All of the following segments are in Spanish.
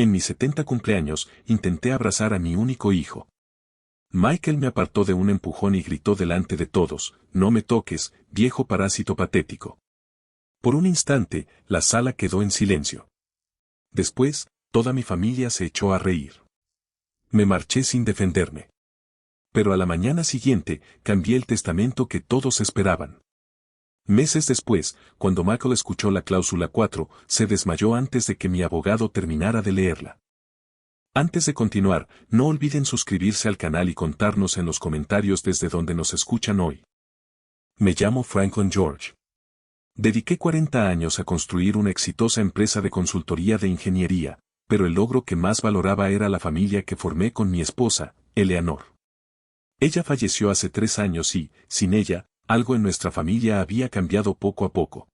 En mi 70 cumpleaños, intenté abrazar a mi único hijo. Michael me apartó de un empujón y gritó delante de todos, «No me toques, viejo parásito patético». Por un instante, la sala quedó en silencio. Después, toda mi familia se echó a reír. Me marché sin defenderme. Pero a la mañana siguiente, cambié el testamento que todos esperaban. Meses después, cuando Michael escuchó la cláusula 4, se desmayó antes de que mi abogado terminara de leerla. Antes de continuar, no olviden suscribirse al canal y contarnos en los comentarios desde donde nos escuchan hoy. Me llamo Franklin George. Dediqué 40 años a construir una exitosa empresa de consultoría de ingeniería, pero el logro que más valoraba era la familia que formé con mi esposa, Eleanor. Ella falleció hace 3 años y, sin ella, algo en nuestra familia había cambiado poco a poco.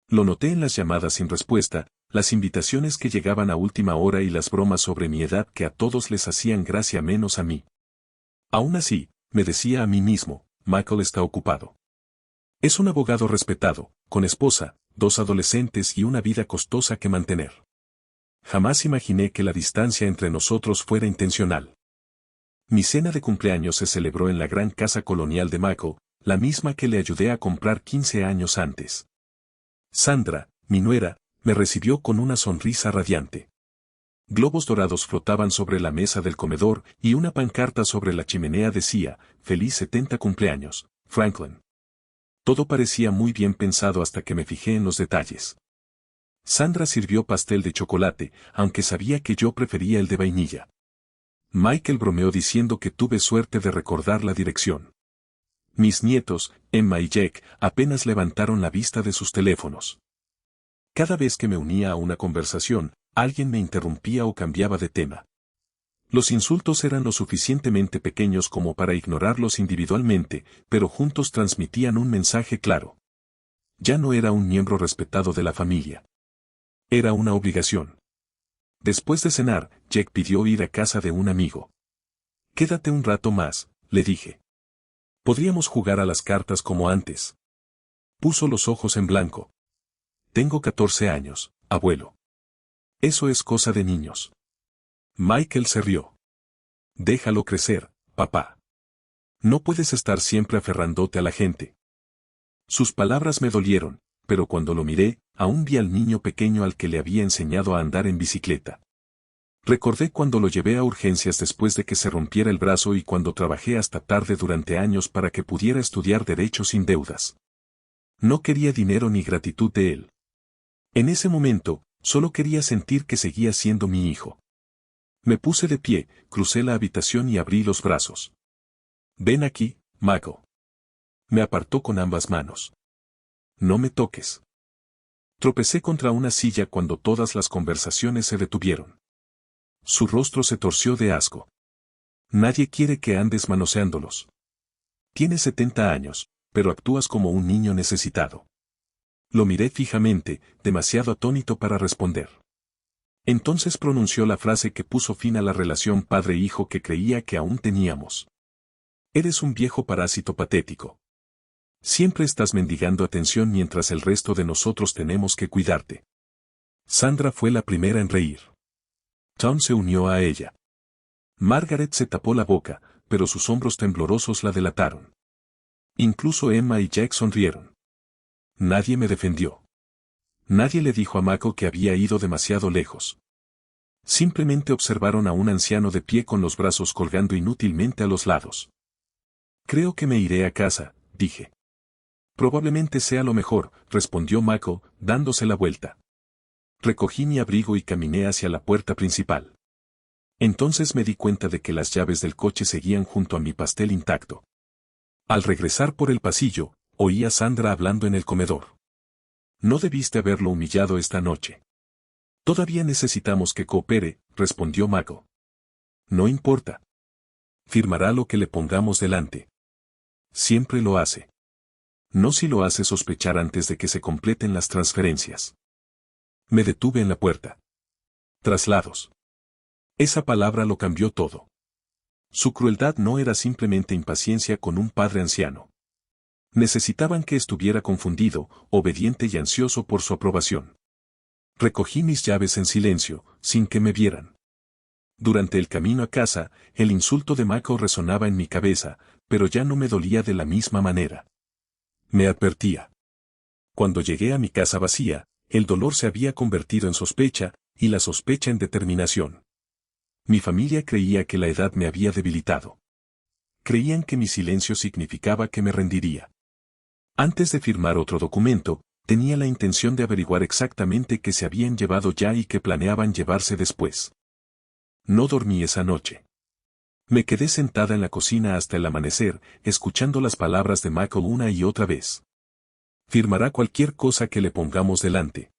Lo noté en las llamadas sin respuesta, las invitaciones que llegaban a última hora y las bromas sobre mi edad que a todos les hacían gracia menos a mí. Aún así, me decía a mí mismo, Michael está ocupado. Es un abogado respetado, con esposa, 2 adolescentes y una vida costosa que mantener. Jamás imaginé que la distancia entre nosotros fuera intencional. Mi cena de cumpleaños se celebró en la gran casa colonial de Michael, la misma que le ayudé a comprar 15 años antes. Sandra, mi nuera, me recibió con una sonrisa radiante. Globos dorados flotaban sobre la mesa del comedor y una pancarta sobre la chimenea decía, «Feliz 70 cumpleaños, Franklin». Todo parecía muy bien pensado hasta que me fijé en los detalles. Sandra sirvió pastel de chocolate, aunque sabía que yo prefería el de vainilla. Michael bromeó diciendo que tuve suerte de recordar la dirección. Mis nietos, Emma y Jack, apenas levantaron la vista de sus teléfonos. Cada vez que me unía a una conversación, alguien me interrumpía o cambiaba de tema. Los insultos eran lo suficientemente pequeños como para ignorarlos individualmente, pero juntos transmitían un mensaje claro. Ya no era un miembro respetado de la familia. Era una obligación. Después de cenar, Jack pidió ir a casa de un amigo. «Quédate un rato más», le dije. «Podríamos jugar a las cartas como antes». Puso los ojos en blanco. «Tengo 14 años, abuelo». «Eso es cosa de niños». Michael se rió. «Déjalo crecer, papá. No puedes estar siempre aferrándote a la gente». Sus palabras me dolieron, pero cuando lo miré, aún vi al niño pequeño al que le había enseñado a andar en bicicleta. Recordé cuando lo llevé a urgencias después de que se rompiera el brazo y cuando trabajé hasta tarde durante años para que pudiera estudiar derecho sin deudas. No quería dinero ni gratitud de él. En ese momento, solo quería sentir que seguía siendo mi hijo. Me puse de pie, crucé la habitación y abrí los brazos. «Ven aquí, Michael». Me apartó con ambas manos. «No me toques». Tropecé contra una silla cuando todas las conversaciones se detuvieron. Su rostro se torció de asco. «Nadie quiere que andes manoseándolos. Tienes 70 años, pero actúas como un niño necesitado». Lo miré fijamente, demasiado atónito para responder. Entonces pronunció la frase que puso fin a la relación padre-hijo que creía que aún teníamos. «Eres un viejo parásito patético. Siempre estás mendigando atención mientras el resto de nosotros tenemos que cuidarte». Sandra fue la primera en reír. Tom se unió a ella. Margaret se tapó la boca, pero sus hombros temblorosos la delataron. Incluso Emma y Jack sonrieron. Nadie me defendió. Nadie le dijo a Michael que había ido demasiado lejos. Simplemente observaron a un anciano de pie con los brazos colgando inútilmente a los lados. «Creo que me iré a casa», dije. «Probablemente sea lo mejor», respondió Michael, dándose la vuelta. Recogí mi abrigo y caminé hacia la puerta principal. Entonces me di cuenta de que las llaves del coche seguían junto a mi pastel intacto. Al regresar por el pasillo, oí a Sandra hablando en el comedor. «No debiste haberlo humillado esta noche». «Todavía necesitamos que coopere», respondió Michael. «No importa. Firmará lo que le pongamos delante». «Siempre lo hace». «No si lo hace sospechar antes de que se completen las transferencias». Me detuve en la puerta. Traslados. Esa palabra lo cambió todo. Su crueldad no era simplemente impaciencia con un padre anciano. Necesitaban que estuviera confundido, obediente y ansioso por su aprobación. Recogí mis llaves en silencio, sin que me vieran. Durante el camino a casa, el insulto de Michael resonaba en mi cabeza, pero ya no me dolía de la misma manera. Me advertía. Cuando llegué a mi casa vacía, el dolor se había convertido en sospecha, y la sospecha en determinación. Mi familia creía que la edad me había debilitado. Creían que mi silencio significaba que me rendiría. Antes de firmar otro documento, tenía la intención de averiguar exactamente qué se habían llevado ya y qué planeaban llevarse después. No dormí esa noche. Me quedé sentada en la cocina hasta el amanecer, escuchando las palabras de Michael una y otra vez. Firmará cualquier cosa que le pongamos delante.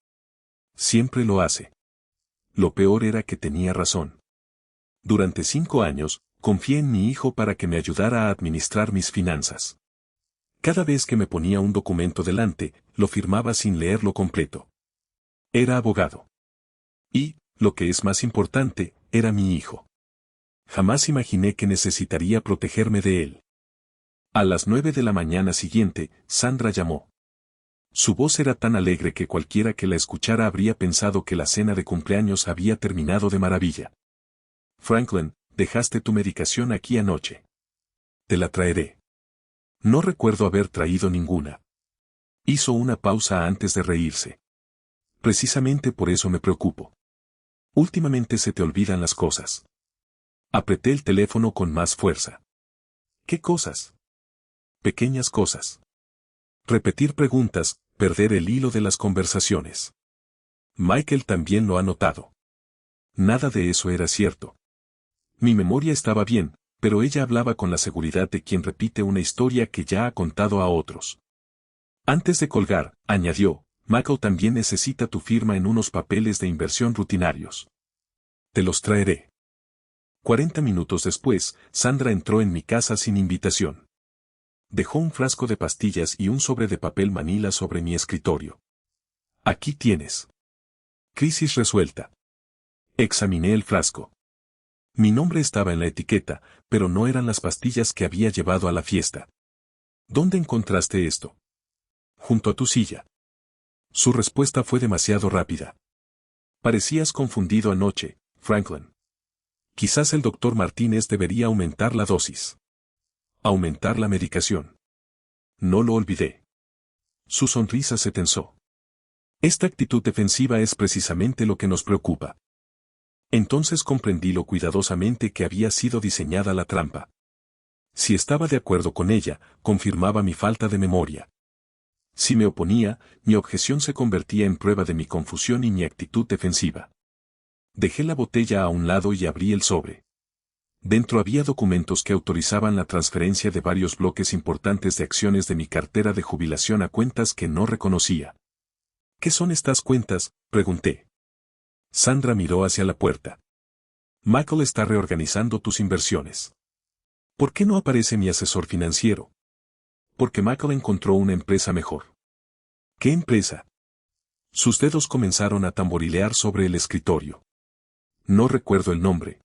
Siempre lo hace. Lo peor era que tenía razón. Durante 5 años, confié en mi hijo para que me ayudara a administrar mis finanzas. Cada vez que me ponía un documento delante, lo firmaba sin leerlo completo. Era abogado. Y, lo que es más importante, era mi hijo. Jamás imaginé que necesitaría protegerme de él. A las 9 de la mañana siguiente, Sandra llamó. Su voz era tan alegre que cualquiera que la escuchara habría pensado que la cena de cumpleaños había terminado de maravilla. Franklin, dejaste tu medicación aquí anoche. Te la traeré. No recuerdo haber traído ninguna. Hizo una pausa antes de reírse. Precisamente por eso me preocupo. Últimamente se te olvidan las cosas. Apreté el teléfono con más fuerza. ¿Qué cosas? Pequeñas cosas. Repetir preguntas, perder el hilo de las conversaciones. Michael también lo ha notado. Nada de eso era cierto. Mi memoria estaba bien, pero ella hablaba con la seguridad de quien repite una historia que ya ha contado a otros. Antes de colgar, añadió, Michael también necesita tu firma en unos papeles de inversión rutinarios. Te los traeré. 40 minutos después, Sandra entró en mi casa sin invitación. Dejó un frasco de pastillas y un sobre de papel manila sobre mi escritorio. Aquí tienes. Crisis resuelta. Examiné el frasco. Mi nombre estaba en la etiqueta, pero no eran las pastillas que había llevado a la fiesta. ¿Dónde encontraste esto? Junto a tu silla. Su respuesta fue demasiado rápida. Parecías confundido anoche, Franklin. Quizás el doctor Martínez debería aumentar la dosis. Aumentar la medicación. No lo olvidé. Su sonrisa se tensó. Esta actitud defensiva es precisamente lo que nos preocupa. Entonces comprendí lo cuidadosamente que había sido diseñada la trampa. Si estaba de acuerdo con ella, confirmaba mi falta de memoria. Si me oponía, mi objeción se convertía en prueba de mi confusión y mi actitud defensiva. Dejé la botella a un lado y abrí el sobre. Dentro había documentos que autorizaban la transferencia de varios bloques importantes de acciones de mi cartera de jubilación a cuentas que no reconocía. ¿Qué son estas cuentas?, pregunté. Sandra miró hacia la puerta. Michael está reorganizando tus inversiones. ¿Por qué no aparece mi asesor financiero? Porque Michael encontró una empresa mejor. ¿Qué empresa? Sus dedos comenzaron a tamborilear sobre el escritorio. No recuerdo el nombre.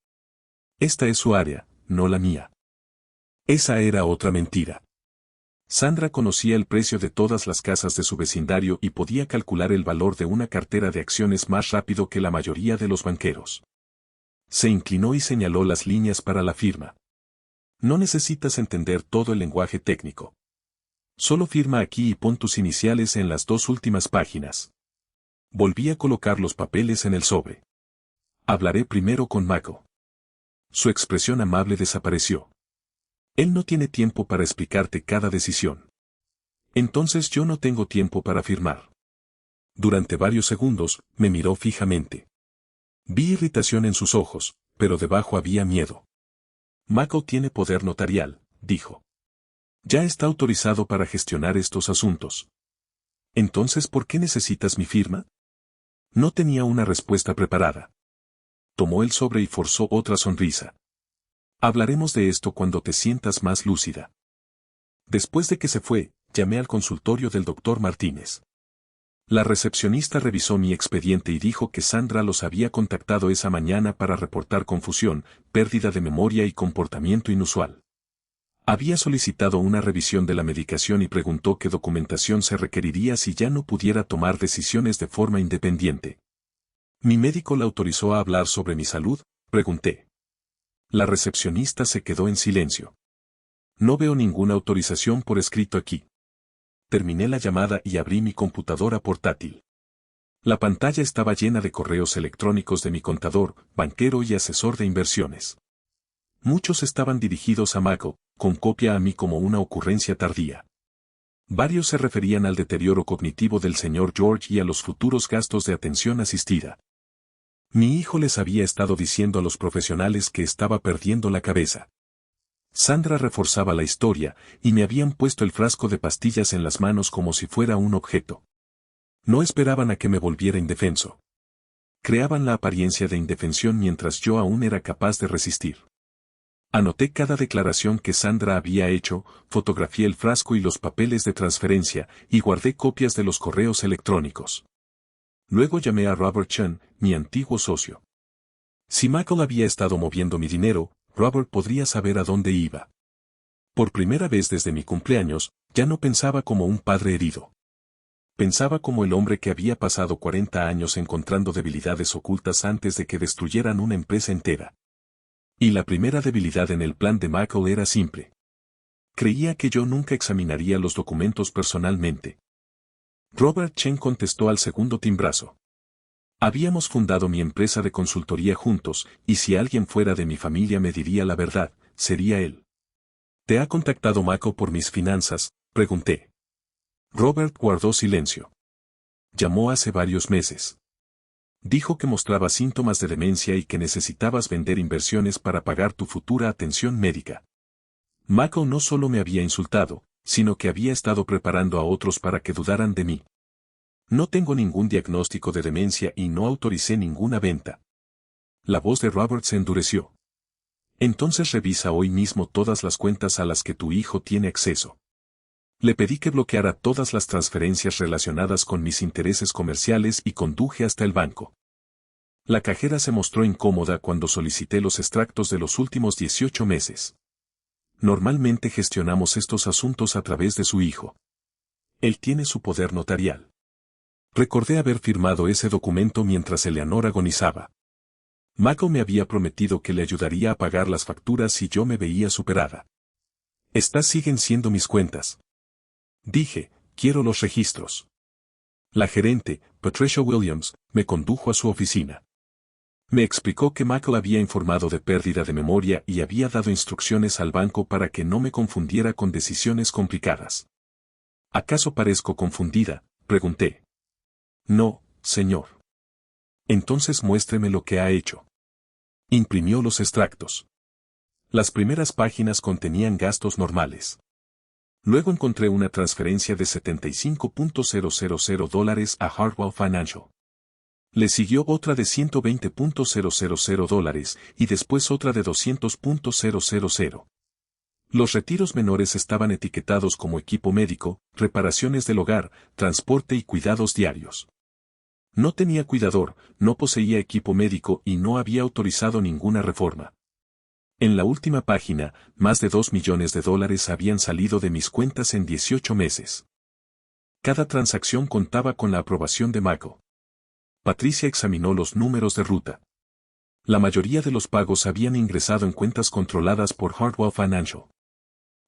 Esta es su área, no la mía. Esa era otra mentira. Sandra conocía el precio de todas las casas de su vecindario y podía calcular el valor de una cartera de acciones más rápido que la mayoría de los banqueros. Se inclinó y señaló las líneas para la firma. No necesitas entender todo el lenguaje técnico. Solo firma aquí y pon tus iniciales en las 2 últimas páginas. Volví a colocar los papeles en el sobre. Hablaré primero con Michael. Su expresión amable desapareció. Él no tiene tiempo para explicarte cada decisión. Entonces yo no tengo tiempo para firmar. Durante varios segundos, me miró fijamente. Vi irritación en sus ojos, pero debajo había miedo. Michael tiene poder notarial, dijo. Ya está autorizado para gestionar estos asuntos. Entonces, ¿por qué necesitas mi firma? No tenía una respuesta preparada. Tomó el sobre y forzó otra sonrisa. Hablaremos de esto cuando te sientas más lúcida. Después de que se fue, llamé al consultorio del doctor Martínez. La recepcionista revisó mi expediente y dijo que Sandra los había contactado esa mañana para reportar confusión, pérdida de memoria y comportamiento inusual. Había solicitado una revisión de la medicación y preguntó qué documentación se requeriría si ya no pudiera tomar decisiones de forma independiente. ¿Mi médico la autorizó a hablar sobre mi salud?, pregunté. La recepcionista se quedó en silencio. No veo ninguna autorización por escrito aquí. Terminé la llamada y abrí mi computadora portátil. La pantalla estaba llena de correos electrónicos de mi contador, banquero y asesor de inversiones. Muchos estaban dirigidos a Mako, con copia a mí como una ocurrencia tardía. Varios se referían al deterioro cognitivo del señor George y a los futuros gastos de atención asistida. Mi hijo les había estado diciendo a los profesionales que estaba perdiendo la cabeza. Sandra reforzaba la historia, y me habían puesto el frasco de pastillas en las manos como si fuera un objeto. No esperaban a que me volviera indefenso. Creaban la apariencia de indefensión mientras yo aún era capaz de resistir. Anoté cada declaración que Sandra había hecho, fotografié el frasco y los papeles de transferencia, y guardé copias de los correos electrónicos. Luego llamé a Robert Chen, mi antiguo socio. Si Michael había estado moviendo mi dinero, Robert podría saber a dónde iba. Por primera vez desde mi cumpleaños, ya no pensaba como un padre herido. Pensaba como el hombre que había pasado 40 años encontrando debilidades ocultas antes de que destruyeran una empresa entera. Y la primera debilidad en el plan de Michael era simple. Creía que yo nunca examinaría los documentos personalmente. Robert Chen contestó al segundo timbrazo. Habíamos fundado mi empresa de consultoría juntos, y si alguien fuera de mi familia me diría la verdad, sería él. ¿Te ha contactado Mako por mis finanzas?, pregunté. Robert guardó silencio. Llamó hace varios meses. Dijo que mostraba síntomas de demencia y que necesitabas vender inversiones para pagar tu futura atención médica. Mako no solo me había insultado, sino que había estado preparando a otros para que dudaran de mí. No tengo ningún diagnóstico de demencia y no autoricé ninguna venta. La voz de Robert se endureció. Entonces revisa hoy mismo todas las cuentas a las que tu hijo tiene acceso. Le pedí que bloqueara todas las transferencias relacionadas con mis intereses comerciales y conduje hasta el banco. La cajera se mostró incómoda cuando solicité los extractos de los últimos 18 meses. Normalmente gestionamos estos asuntos a través de su hijo. Él tiene su poder notarial. Recordé haber firmado ese documento mientras Eleanor agonizaba. Mako me había prometido que le ayudaría a pagar las facturas si yo me veía superada. Estas siguen siendo mis cuentas. Dije, quiero los registros. La gerente, Patricia Williams, me condujo a su oficina. Me explicó que Michael había informado de pérdida de memoria y había dado instrucciones al banco para que no me confundiera con decisiones complicadas. ¿Acaso parezco confundida?, pregunté. No, señor. Entonces muéstreme lo que ha hecho. Imprimió los extractos. Las primeras páginas contenían gastos normales. Luego encontré una transferencia de $75,000 a Hartwell Financial. Le siguió otra de $120,000 y después otra de $200,000. Los retiros menores estaban etiquetados como equipo médico, reparaciones del hogar, transporte y cuidados diarios. No tenía cuidador, no poseía equipo médico y no había autorizado ninguna reforma. En la última página, más de $2 millones habían salido de mis cuentas en 18 meses. Cada transacción contaba con la aprobación de Mako. Patricia examinó los números de ruta. La mayoría de los pagos habían ingresado en cuentas controladas por Hartwell Financial.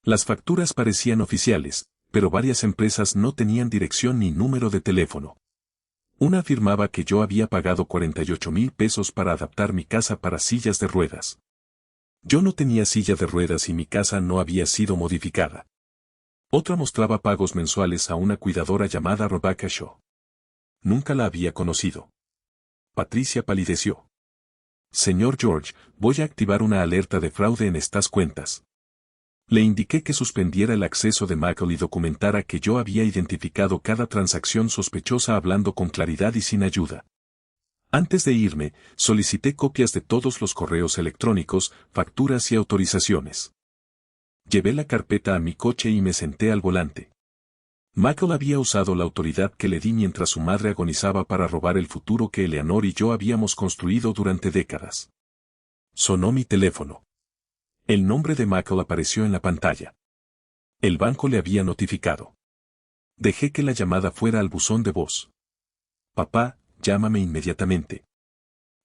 Las facturas parecían oficiales, pero varias empresas no tenían dirección ni número de teléfono. Una afirmaba que yo había pagado $48,000 para adaptar mi casa para sillas de ruedas. Yo no tenía silla de ruedas y mi casa no había sido modificada. Otra mostraba pagos mensuales a una cuidadora llamada Rebecca Shaw. Nunca la había conocido. Patricia palideció. Señor George, voy a activar una alerta de fraude en estas cuentas. Le indiqué que suspendiera el acceso de Michael y documentara que yo había identificado cada transacción sospechosa hablando con claridad y sin ayuda. Antes de irme, solicité copias de todos los correos electrónicos, facturas y autorizaciones. Llevé la carpeta a mi coche y me senté al volante. Michael había usado la autoridad que le di mientras su madre agonizaba para robar el futuro que Eleanor y yo habíamos construido durante décadas. Sonó mi teléfono. El nombre de Michael apareció en la pantalla. El banco le había notificado. Dejé que la llamada fuera al buzón de voz. Papá, llámame inmediatamente.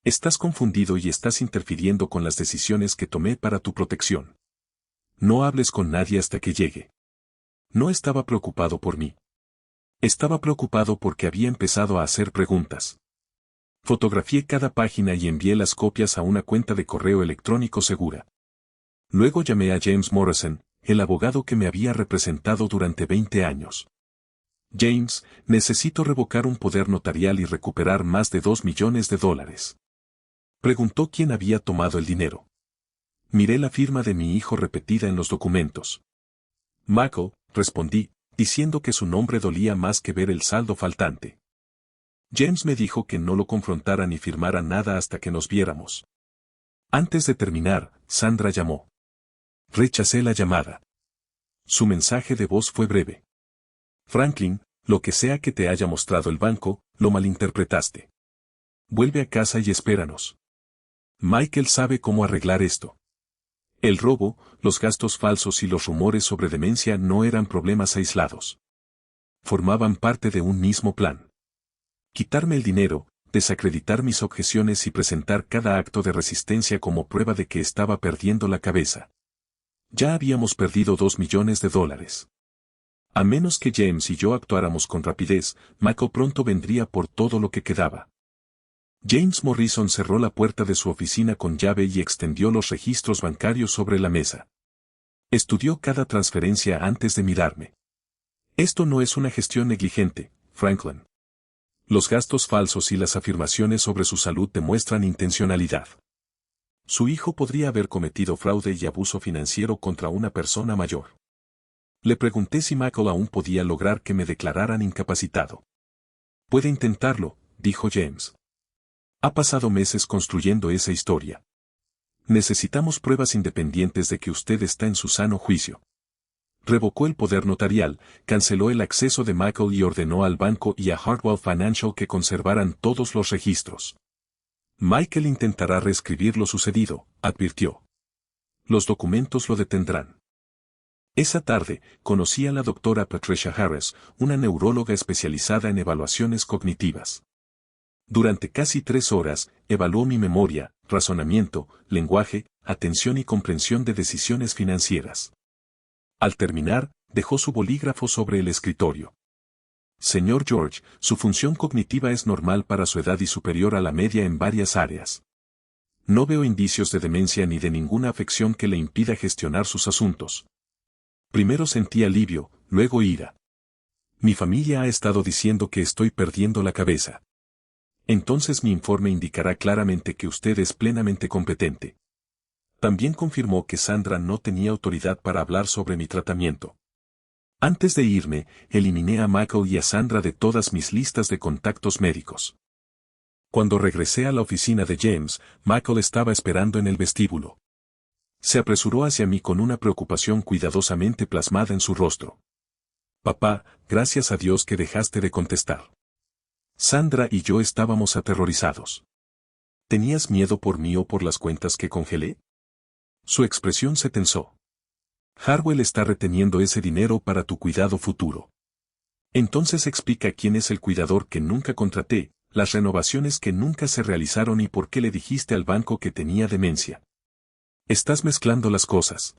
Estás confundido y estás interfiriendo con las decisiones que tomé para tu protección. No hables con nadie hasta que llegue. No estaba preocupado por mí. Estaba preocupado porque había empezado a hacer preguntas. Fotografié cada página y envié las copias a una cuenta de correo electrónico segura. Luego llamé a James Morrison, el abogado que me había representado durante 20 años. James, necesito revocar un poder notarial y recuperar más de $2 millones. Preguntó quién había tomado el dinero. Miré la firma de mi hijo repetida en los documentos. Michael, respondí, diciendo que su nombre dolía más que ver el saldo faltante. James me dijo que no lo confrontara ni firmara nada hasta que nos viéramos. Antes de terminar, Sandra llamó. Rechacé la llamada. Su mensaje de voz fue breve. Franklin, lo que sea que te haya mostrado el banco, lo malinterpretaste. Vuelve a casa y espéranos. Michael sabe cómo arreglar esto. El robo, los gastos falsos y los rumores sobre demencia no eran problemas aislados. Formaban parte de un mismo plan. Quitarme el dinero, desacreditar mis objeciones y presentar cada acto de resistencia como prueba de que estaba perdiendo la cabeza. Ya habíamos perdido $2 millones. A menos que James y yo actuáramos con rapidez, Michael pronto vendría por todo lo que quedaba. James Morrison cerró la puerta de su oficina con llave y extendió los registros bancarios sobre la mesa. Estudió cada transferencia antes de mirarme. Esto no es una gestión negligente, Franklin. Los gastos falsos y las afirmaciones sobre su salud demuestran intencionalidad. Su hijo podría haber cometido fraude y abuso financiero contra una persona mayor. Le pregunté si Michael aún podía lograr que me declararan incapacitado. Puede intentarlo, dijo James. Ha pasado meses construyendo esa historia. Necesitamos pruebas independientes de que usted está en su sano juicio. Revocó el poder notarial, canceló el acceso de Michael y ordenó al banco y a Hartwell Financial que conservaran todos los registros. Michael intentará reescribir lo sucedido, advirtió. Los documentos lo detendrán. Esa tarde, conocí a la doctora Patricia Harris, una neuróloga especializada en evaluaciones cognitivas. Durante casi 3 horas, evaluó mi memoria, razonamiento, lenguaje, atención y comprensión de decisiones financieras. Al terminar, dejó su bolígrafo sobre el escritorio. Señor George, su función cognitiva es normal para su edad y superior a la media en varias áreas. No veo indicios de demencia ni de ninguna afección que le impida gestionar sus asuntos. Primero sentí alivio, luego ira. Mi familia ha estado diciendo que estoy perdiendo la cabeza. Entonces mi informe indicará claramente que usted es plenamente competente. También confirmó que Sandra no tenía autoridad para hablar sobre mi tratamiento. Antes de irme, eliminé a Michael y a Sandra de todas mis listas de contactos médicos. Cuando regresé a la oficina de James, Michael estaba esperando en el vestíbulo. Se apresuró hacia mí con una preocupación cuidadosamente plasmada en su rostro. Papá, gracias a Dios que dejaste de contestar. Sandra y yo estábamos aterrorizados. ¿Tenías miedo por mí o por las cuentas que congelé? Su expresión se tensó. Hartwell está reteniendo ese dinero para tu cuidado futuro. Entonces explica quién es el cuidador que nunca contraté, las renovaciones que nunca se realizaron y por qué le dijiste al banco que tenía demencia. Estás mezclando las cosas.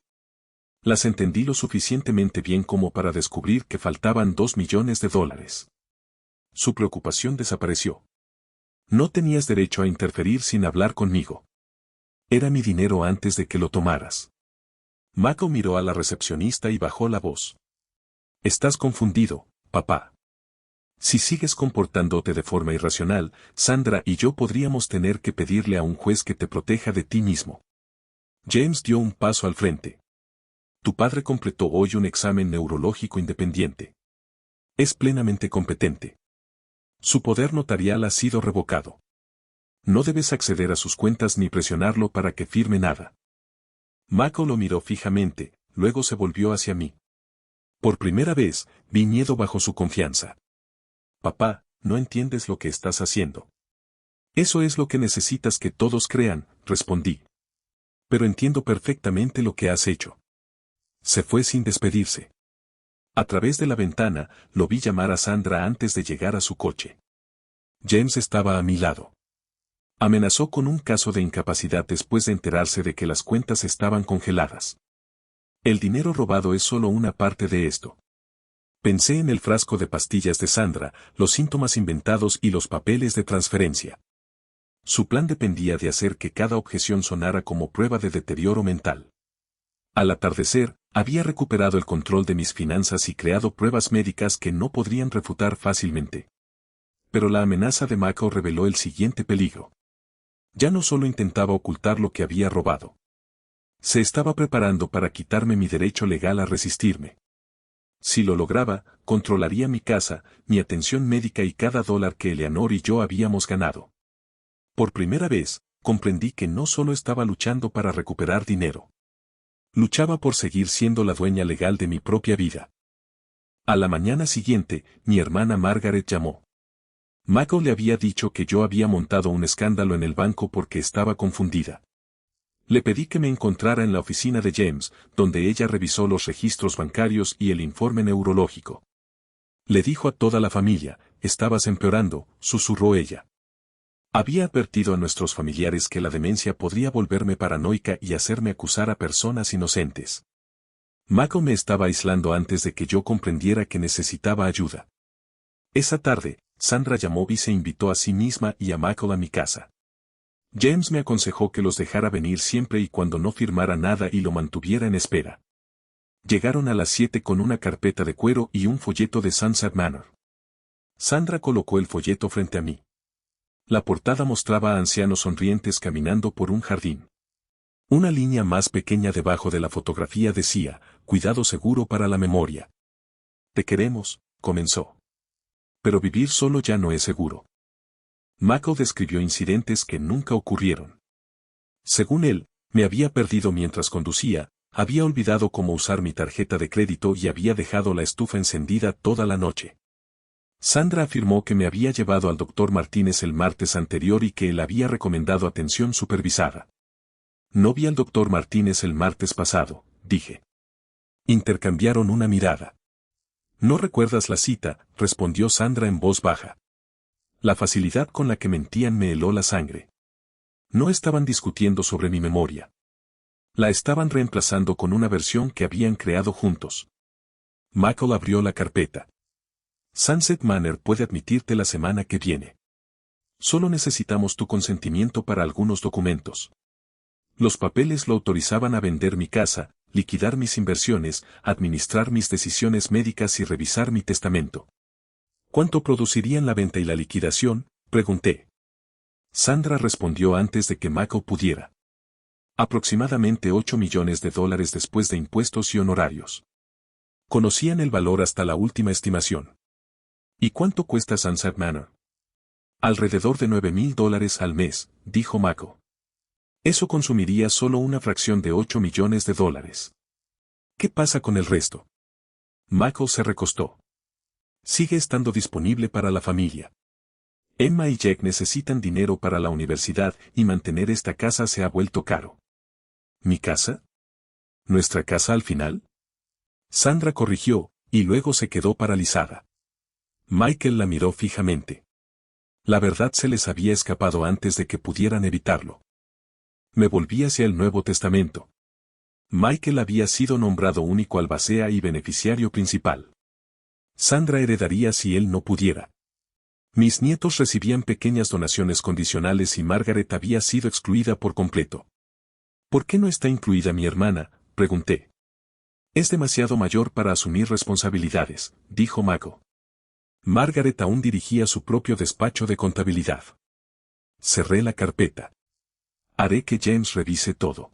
Las entendí lo suficientemente bien como para descubrir que faltaban $2 millones. Su preocupación desapareció. No tenías derecho a interferir sin hablar conmigo. Era mi dinero antes de que lo tomaras. Mako miró a la recepcionista y bajó la voz. Estás confundido, papá. Si sigues comportándote de forma irracional, Sandra y yo podríamos tener que pedirle a un juez que te proteja de ti mismo. James dio un paso al frente. Tu padre completó hoy un examen neurológico independiente. Es plenamente competente. Su poder notarial ha sido revocado. No debes acceder a sus cuentas ni presionarlo para que firme nada. Mako lo miró fijamente, luego se volvió hacia mí. Por primera vez, vi miedo bajo su confianza. Papá, no entiendes lo que estás haciendo. Eso es lo que necesitas que todos crean, respondí. Pero entiendo perfectamente lo que has hecho. Se fue sin despedirse. A través de la ventana, lo vi llamar a Sandra antes de llegar a su coche. James estaba a mi lado. Amenazó con un caso de incapacidad después de enterarse de que las cuentas estaban congeladas. El dinero robado es solo una parte de esto. Pensé en el frasco de pastillas de Sandra, los síntomas inventados y los papeles de transferencia. Su plan dependía de hacer que cada objeción sonara como prueba de deterioro mental. Al atardecer, había recuperado el control de mis finanzas y creado pruebas médicas que no podrían refutar fácilmente. Pero la amenaza de Mako reveló el siguiente peligro. Ya no solo intentaba ocultar lo que había robado. Se estaba preparando para quitarme mi derecho legal a resistirme. Si lo lograba, controlaría mi casa, mi atención médica y cada dólar que Eleanor y yo habíamos ganado. Por primera vez, comprendí que no solo estaba luchando para recuperar dinero. Luchaba por seguir siendo la dueña legal de mi propia vida. A la mañana siguiente, mi hermana Margaret llamó. Mako le había dicho que yo había montado un escándalo en el banco porque estaba confundida. Le pedí que me encontrara en la oficina de James, donde ella revisó los registros bancarios y el informe neurológico. Le dijo a toda la familia, estabas empeorando, susurró ella. Había advertido a nuestros familiares que la demencia podría volverme paranoica y hacerme acusar a personas inocentes. Mako me estaba aislando antes de que yo comprendiera que necesitaba ayuda. Esa tarde, Sandra llamó y se invitó a sí misma y a Mako a mi casa. James me aconsejó que los dejara venir siempre y cuando no firmara nada y lo mantuviera en espera. Llegaron a las 7 con una carpeta de cuero y un folleto de Sunset Manor. Sandra colocó el folleto frente a mí. La portada mostraba a ancianos sonrientes caminando por un jardín. Una línea más pequeña debajo de la fotografía decía, cuidado seguro para la memoria. Te queremos, comenzó. Pero vivir solo ya no es seguro. Mako describió incidentes que nunca ocurrieron. Según él, me había perdido mientras conducía, había olvidado cómo usar mi tarjeta de crédito y había dejado la estufa encendida toda la noche. Sandra afirmó que me había llevado al doctor Martínez el martes anterior y que él había recomendado atención supervisada. No vi al doctor Martínez el martes pasado, dije. Intercambiaron una mirada. ¿No recuerdas la cita?, respondió Sandra en voz baja. La facilidad con la que mentían me heló la sangre. No estaban discutiendo sobre mi memoria. La estaban reemplazando con una versión que habían creado juntos. Michael abrió la carpeta. Sunset Manor puede admitirte la semana que viene. Solo necesitamos tu consentimiento para algunos documentos. Los papeles lo autorizaban a vender mi casa, liquidar mis inversiones, administrar mis decisiones médicas y revisar mi testamento. ¿Cuánto producirían la venta y la liquidación?, pregunté. Sandra respondió antes de que Mako pudiera. Aproximadamente $8 millones después de impuestos y honorarios. Conocían el valor hasta la última estimación. ¿Y cuánto cuesta Sunset Manor? Alrededor de $9,000 al mes, dijo Mako. Eso consumiría solo una fracción de $8 millones. ¿Qué pasa con el resto? Mako se recostó. Sigue estando disponible para la familia. Emma y Jack necesitan dinero para la universidad y mantener esta casa se ha vuelto caro. ¿Mi casa? ¿Nuestra casa al final? Sandra corrigió, y luego se quedó paralizada. Michael la miró fijamente. La verdad se les había escapado antes de que pudieran evitarlo. Me volví hacia el Nuevo Testamento. Michael había sido nombrado único albacea y beneficiario principal. Sandra heredaría si él no pudiera. Mis nietos recibían pequeñas donaciones condicionales y Margaret había sido excluida por completo. ¿Por qué no está incluida mi hermana?, pregunté. Es demasiado mayor para asumir responsabilidades, dijo Mako. Margaret aún dirigía su propio despacho de contabilidad. Cerré la carpeta. Haré que James revise todo.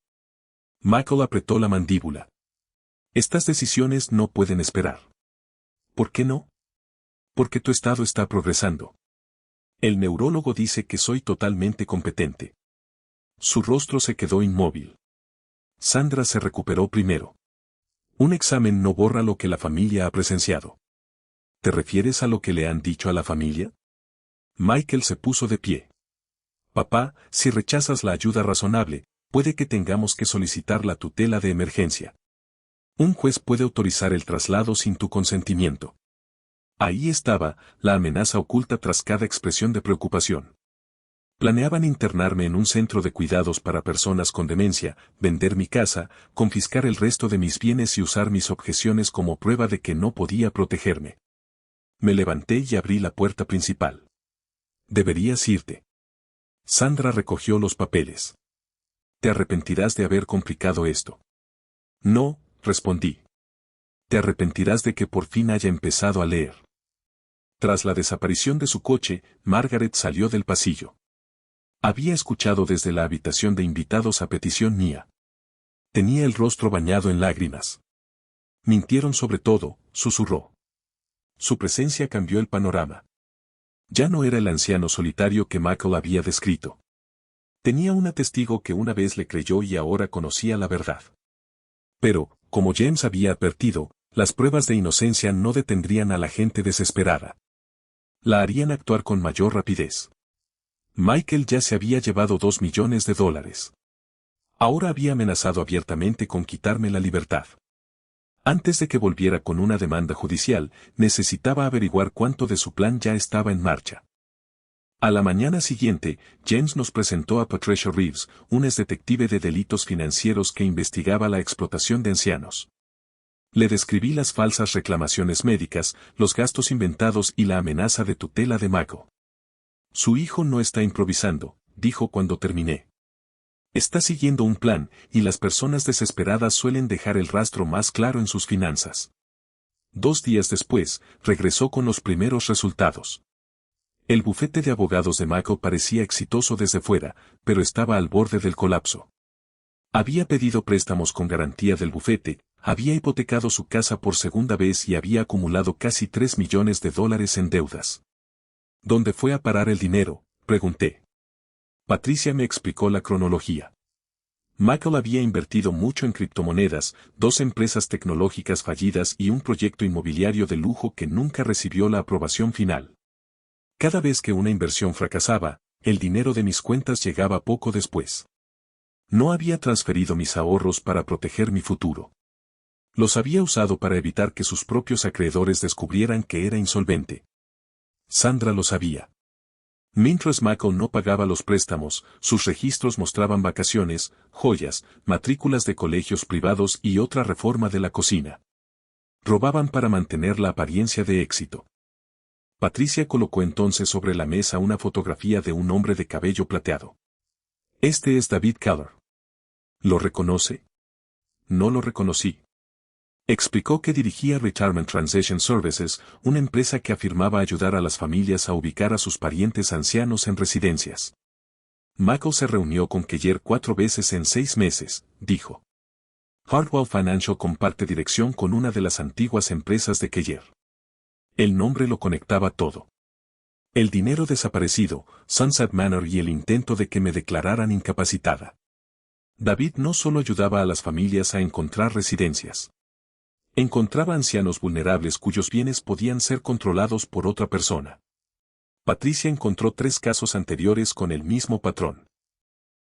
Mako apretó la mandíbula. Estas decisiones no pueden esperar. ¿Por qué no? Porque tu estado está progresando. El neurólogo dice que soy totalmente competente. Su rostro se quedó inmóvil. Sandra se recuperó primero. Un examen no borra lo que la familia ha presenciado. ¿Te refieres a lo que le han dicho a la familia? Michael se puso de pie. Papá, si rechazas la ayuda razonable, puede que tengamos que solicitar la tutela de emergencia. Un juez puede autorizar el traslado sin tu consentimiento. Ahí estaba, la amenaza oculta tras cada expresión de preocupación. Planeaban internarme en un centro de cuidados para personas con demencia, vender mi casa, confiscar el resto de mis bienes y usar mis objeciones como prueba de que no podía protegerme. Me levanté y abrí la puerta principal. Deberías irte. Sandra recogió los papeles. Te arrepentirás de haber complicado esto. No, respondí. Te arrepentirás de que por fin haya empezado a leer. Tras la desaparición de su coche, Margaret salió del pasillo. Había escuchado desde la habitación de invitados a petición mía. Tenía el rostro bañado en lágrimas. Mintieron sobre todo, susurró. Su presencia cambió el panorama. Ya no era el anciano solitario que Michael había descrito. Tenía una testigo que una vez le creyó y ahora conocía la verdad. Pero, como James había advertido, las pruebas de inocencia no detendrían a la gente desesperada. La harían actuar con mayor rapidez. Michael ya se había llevado $2 millones. Ahora había amenazado abiertamente con quitarme la libertad. Antes de que volviera con una demanda judicial, necesitaba averiguar cuánto de su plan ya estaba en marcha. A la mañana siguiente, James nos presentó a Patricia Reeves, un exdetective de delitos financieros que investigaba la explotación de ancianos. Le describí las falsas reclamaciones médicas, los gastos inventados y la amenaza de tutela de Michael. Su hijo no está improvisando, dijo cuando terminé. Está siguiendo un plan, y las personas desesperadas suelen dejar el rastro más claro en sus finanzas. 2 días después, regresó con los primeros resultados. El bufete de abogados de Michael parecía exitoso desde fuera, pero estaba al borde del colapso. Había pedido préstamos con garantía del bufete, había hipotecado su casa por segunda vez y había acumulado casi $3 millones en deudas. ¿Dónde fue a parar el dinero?, pregunté. Patricia me explicó la cronología. Michael había invertido mucho en criptomonedas, 2 empresas tecnológicas fallidas y un proyecto inmobiliario de lujo que nunca recibió la aprobación final. Cada vez que una inversión fracasaba, el dinero de mis cuentas llegaba poco después. No había transferido mis ahorros para proteger mi futuro. Los había usado para evitar que sus propios acreedores descubrieran que era insolvente. Sandra lo sabía. Mientras Michael no pagaba los préstamos, sus registros mostraban vacaciones, joyas, matrículas de colegios privados y otra reforma de la cocina. Robaban para mantener la apariencia de éxito. Patricia colocó entonces sobre la mesa una fotografía de un hombre de cabello plateado. Este es David Keller. ¿Lo reconoce? No lo reconocí. Explicó que dirigía Retirement Transition Services, una empresa que afirmaba ayudar a las familias a ubicar a sus parientes ancianos en residencias. Michael se reunió con Keller 4 veces en 6 meses, dijo. Hardwell Financial comparte dirección con una de las antiguas empresas de Keller. El nombre lo conectaba todo. El dinero desaparecido, Sunset Manor y el intento de que me declararan incapacitada. David no solo ayudaba a las familias a encontrar residencias. Encontraba ancianos vulnerables cuyos bienes podían ser controlados por otra persona. Patricia encontró 3 casos anteriores con el mismo patrón.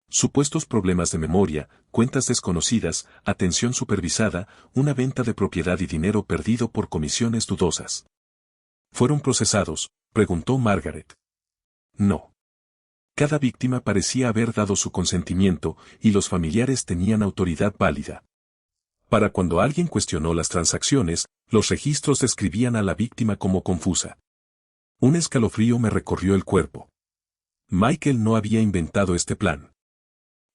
Supuestos problemas de memoria, cuentas desconocidas, atención supervisada, una venta de propiedad y dinero perdido por comisiones dudosas. ¿Fueron procesados?, preguntó Margaret. No. Cada víctima parecía haber dado su consentimiento, y los familiares tenían autoridad válida. Para cuando alguien cuestionó las transacciones, los registros describían a la víctima como confusa. Un escalofrío me recorrió el cuerpo. Michael no había inventado este plan.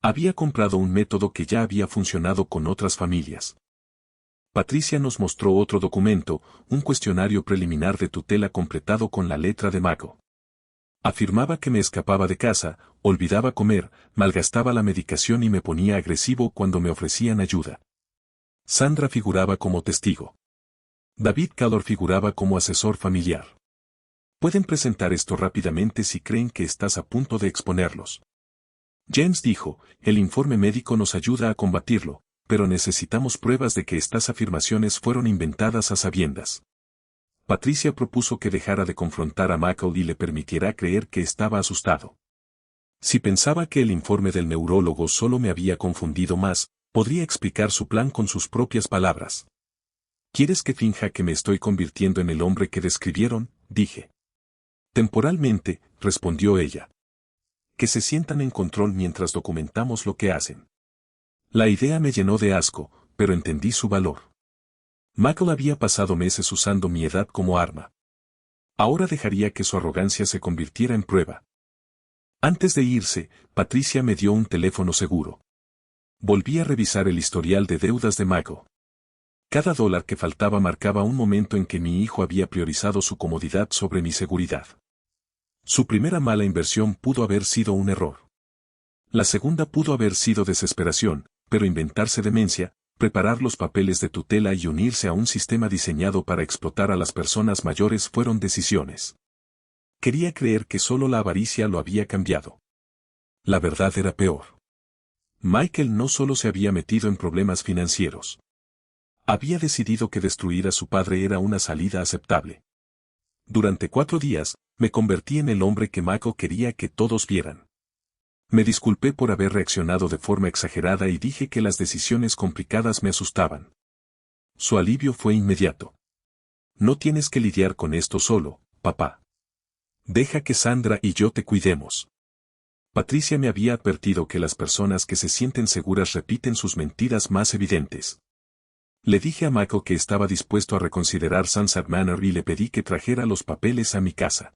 Había comprado un método que ya había funcionado con otras familias. Patricia nos mostró otro documento, un cuestionario preliminar de tutela completado con la letra de Michael. Afirmaba que me escapaba de casa, olvidaba comer, malgastaba la medicación y me ponía agresivo cuando me ofrecían ayuda. Sandra figuraba como testigo. David Keller figuraba como asesor familiar. Pueden presentar esto rápidamente si creen que estás a punto de exponerlos. James dijo, el informe médico nos ayuda a combatirlo, pero necesitamos pruebas de que estas afirmaciones fueron inventadas a sabiendas. Patricia propuso que dejara de confrontar a Michael y le permitiera creer que estaba asustado. Si pensaba que el informe del neurólogo solo me había confundido más, podría explicar su plan con sus propias palabras. ¿Quieres que finja que me estoy convirtiendo en el hombre que describieron?, dije. Temporalmente, respondió ella. que se sientan en control mientras documentamos lo que hacen. La idea me llenó de asco, pero entendí su valor. Michael había pasado meses usando mi edad como arma. Ahora dejaría que su arrogancia se convirtiera en prueba. Antes de irse, Patricia me dio un teléfono seguro. Volví a revisar el historial de deudas de Michael. Cada dólar que faltaba marcaba un momento en que mi hijo había priorizado su comodidad sobre mi seguridad. Su primera mala inversión pudo haber sido un error. La segunda pudo haber sido desesperación, pero inventarse demencia, preparar los papeles de tutela y unirse a un sistema diseñado para explotar a las personas mayores fueron decisiones. Quería creer que solo la avaricia lo había cambiado. La verdad era peor. Michael no solo se había metido en problemas financieros. Había decidido que destruir a su padre era una salida aceptable. Durante 4 días, me convertí en el hombre que Michael quería que todos vieran. Me disculpé por haber reaccionado de forma exagerada y dije que las decisiones complicadas me asustaban. Su alivio fue inmediato. No tienes que lidiar con esto solo, papá. Deja que Sandra y yo te cuidemos. Patricia me había advertido que las personas que se sienten seguras repiten sus mentiras más evidentes. Le dije a Michael que estaba dispuesto a reconsiderar Sunset Manor y le pedí que trajera los papeles a mi casa.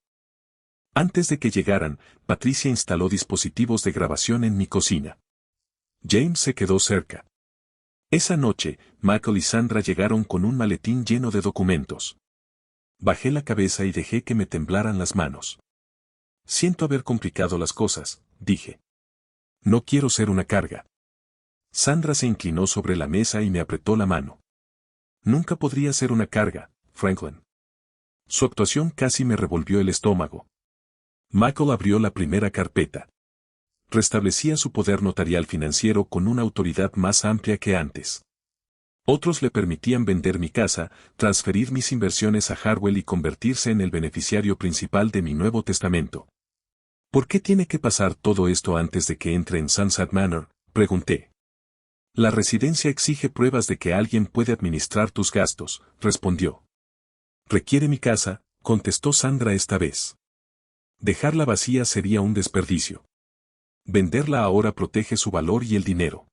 Antes de que llegaran, Patricia instaló dispositivos de grabación en mi cocina. James se quedó cerca. Esa noche, Michael y Sandra llegaron con un maletín lleno de documentos. Bajé la cabeza y dejé que me temblaran las manos. Siento haber complicado las cosas, dije. No quiero ser una carga. Sandra se inclinó sobre la mesa y me apretó la mano. Nunca podría ser una carga, Franklin. Su actuación casi me revolvió el estómago. Michael abrió la primera carpeta. Restablecía su poder notarial financiero con una autoridad más amplia que antes. Otros le permitían vender mi casa, transferir mis inversiones a Harwell y convertirse en el beneficiario principal de mi nuevo testamento. ¿Por qué tiene que pasar todo esto antes de que entre en Sunset Manor?, pregunté. La residencia exige pruebas de que alguien puede administrar tus gastos, respondió. Requiere mi casa, contestó Sandra esta vez. Dejarla vacía sería un desperdicio. Venderla ahora protege su valor y el dinero.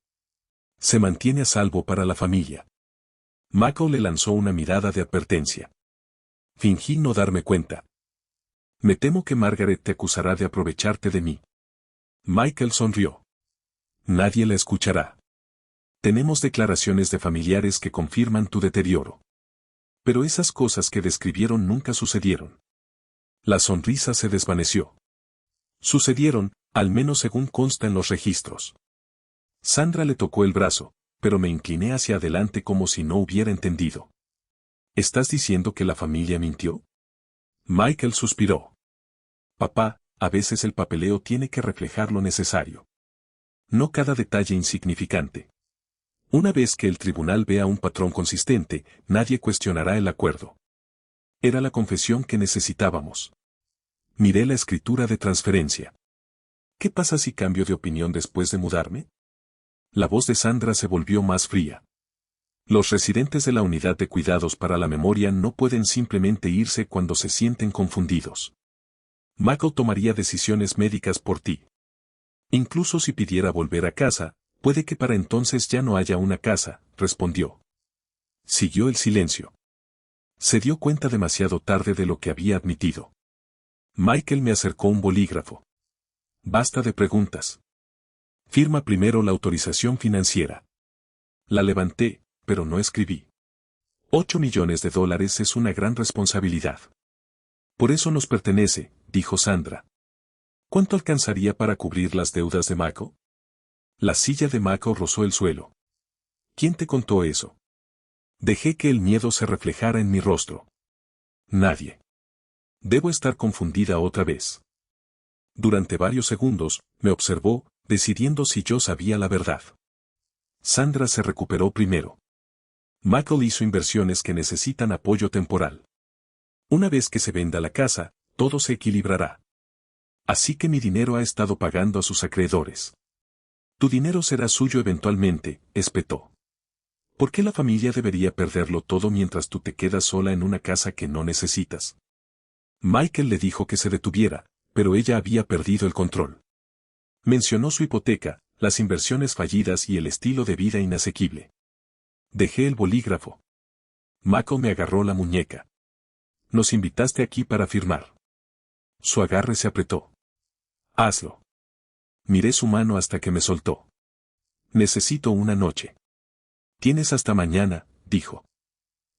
Se mantiene a salvo para la familia. Michael le lanzó una mirada de advertencia. Fingí no darme cuenta. Me temo que Margaret te acusará de aprovecharte de mí. Michael sonrió. Nadie la escuchará. Tenemos declaraciones de familiares que confirman tu deterioro. Pero esas cosas que describieron nunca sucedieron. La sonrisa se desvaneció. Sucedieron, al menos según consta en los registros. Sandra le tocó el brazo, pero me incliné hacia adelante como si no hubiera entendido. ¿Estás diciendo que la familia mintió? Michael suspiró. Papá, a veces el papeleo tiene que reflejar lo necesario. No cada detalle insignificante. Una vez que el tribunal vea un patrón consistente, nadie cuestionará el acuerdo. Era la confesión que necesitábamos. Miré la escritura de transferencia. ¿Qué pasa si cambio de opinión después de mudarme? La voz de Sandra se volvió más fría. Los residentes de la unidad de cuidados para la memoria no pueden simplemente irse cuando se sienten confundidos. Michael tomaría decisiones médicas por ti. Incluso si pidiera volver a casa, puede que para entonces ya no haya una casa, respondió. Siguió el silencio. Se dio cuenta demasiado tarde de lo que había admitido. Michael me acercó un bolígrafo. Basta de preguntas. Firma primero la autorización financiera. La levanté, pero no escribí. $8 millones es una gran responsabilidad. Por eso nos pertenece, dijo Sandra. ¿Cuánto alcanzaría para cubrir las deudas de Michael? La silla de Michael rozó el suelo. ¿Quién te contó eso? Dejé que el miedo se reflejara en mi rostro. Nadie. Debo estar confundida otra vez. Durante varios segundos, me observó, decidiendo si yo sabía la verdad. Sandra se recuperó primero. Michael hizo inversiones que necesitan apoyo temporal. Una vez que se venda la casa, todo se equilibrará. Así que mi dinero ha estado pagando a sus acreedores. Tu dinero será suyo eventualmente, espetó. ¿Por qué la familia debería perderlo todo mientras tú te quedas sola en una casa que no necesitas? Michael le dijo que se detuviera, pero ella había perdido el control. Mencionó su hipoteca, las inversiones fallidas y el estilo de vida inasequible. Dejé el bolígrafo. Michael me agarró la muñeca. Nos invitaste aquí para firmar. Su agarre se apretó. Hazlo. Miré su mano hasta que me soltó. Necesito una noche. Tienes hasta mañana, dijo.